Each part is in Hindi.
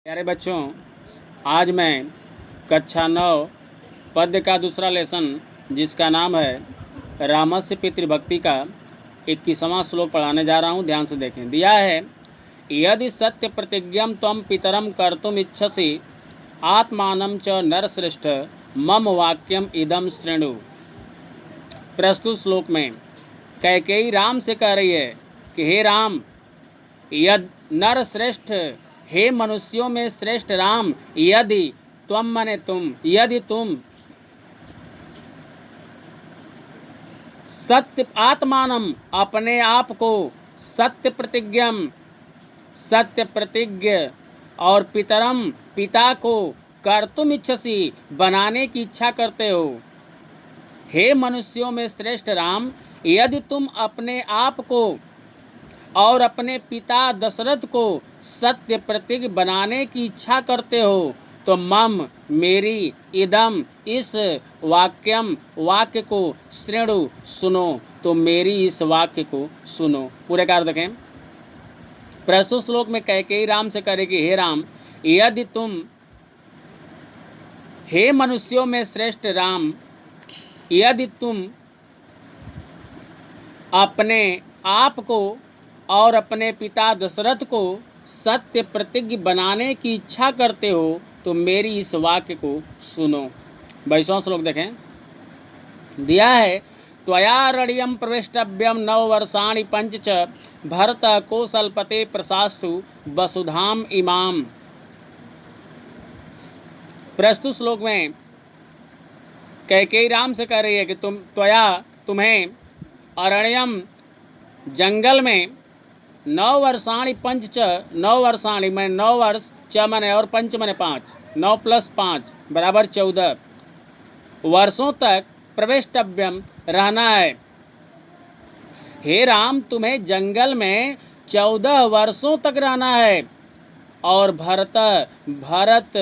प्यारे बच्चों, आज मैं कक्षा 9 पद्य का दूसरा लेसन जिसका नाम है रामस्य पितृभक्ति का 21वां श्लोक पढ़ाने जा रहा हूँ। ध्यान से देखें। दिया है, यदि सत्य प्रतिज्ञम त्वं पितरम कर्तुम इच्छसि आत्मानं च नरश्रेष्ठ मम वाक्यम इदम श्रेणु। प्रस्तुत श्लोक में कैकेयी राम से कह रही है कि हे राम, यद नर श्रेष्ठ, हे मनुष्यों में श्रेष्ठ राम, यदि तुम सत्य आत्मानम अपने आप को सत्य प्रतिज्ञम सत्य प्रतिज्ञ और पितरम पिता को कर्तुम इच्छसि बनाने की इच्छा करते हो। हे मनुष्यों में श्रेष्ठ राम, यदि तुम अपने आप को और अपने पिता दशरथ को सत्य प्रतिज्ञ बनाने की इच्छा करते हो तो मम मेरी इदम इस वाक्य को श्रेणु सुनो, तो मेरी इस वाक्य को सुनो। पूरे का अर्थ देखें। प्रस्तुत श्लोक में कैकेयी राम से करेगी, हे राम, यदि तुम, हे मनुष्यों में श्रेष्ठ राम, यदि तुम अपने आप को और अपने पिता दशरथ को सत्य प्रतिज्ञ बनाने की इच्छा करते हो तो मेरी इस वाक्य को सुनो। 22वां श्लोक देखें। दिया है, त्वयारण्यं प्रवेष्टव्यं 9 वर्षाणि पंच च भरत कौशलपते प्रशास्तु वसुधाम इमाम। प्रस्तुत श्लोक में कैकेयी राम से कह रही है कि तुम्हें अरण्यम जंगल में 9 वर्षाणि पंच च, 9 वर्षाणि में 9 वर्ष, च मने और पंच मने 5, 9 + 5 बराबर 14 वर्षों तक प्रवेष्टव्यम रहना है। हे राम, तुम्हें जंगल में 14 वर्षों तक रहना है। और भरत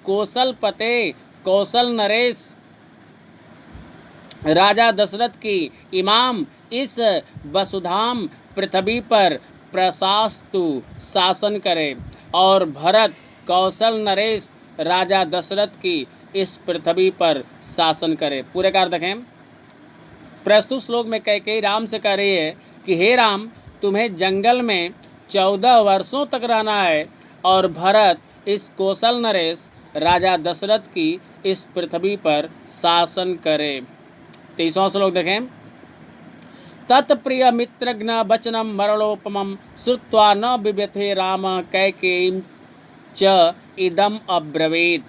कौशलपते, कौशल नरेश राजा दशरथ की इमाम इस वसुधाम पृथ्वी पर प्रशास्तु शासन करे। और भरत कौशल नरेश राजा दशरथ की इस पृथ्वी पर शासन करे। पूरे का अर्थ देखें। प्रस्तुत श्लोक में कैकेयी राम से कह रही है कि हे राम, तुम्हें जंगल में 14 वर्षों तक रहना है और भरत इस कौशल नरेश राजा दशरथ की इस पृथ्वी पर शासन करे। 23वां श्लोक देखें। तत्प्रिय मित्रघ्न वचनम मरणोपमं श्रुत्वा न बिव्यथे राम कैकेयीं च इदम अब्रवीत।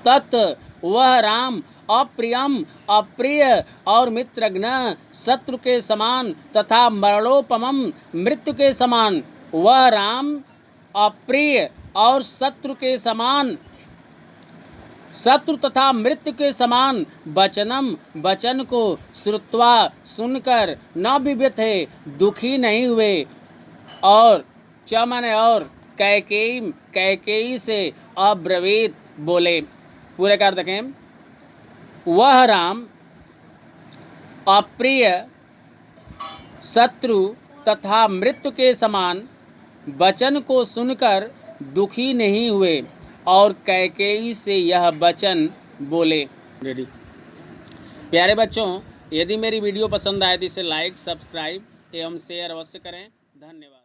तत् वह राम अप्रिय और मित्रघ्न शत्रु के समान तथा मरणोपमम मृत्यु के समान, वह राम अप्रिय और शत्रु तथा मृत्यु के समान वचन को श्रुत्वा सुनकर न बिव्यथे दुखी नहीं हुए। और च माने और कैकेयी से अब्रवीत बोले। पूरे का अर्थ देखें। वह राम अप्रिय, शत्रु तथा मृत्यु के समान वचन को सुनकर दुखी नहीं हुए और कैकेयी से यह वचन बोले। रेडी। प्यारे बच्चों, यदि मेरी वीडियो पसंद आए तो इसे लाइक, सब्सक्राइब एवं शेयर अवश्य करें। धन्यवाद।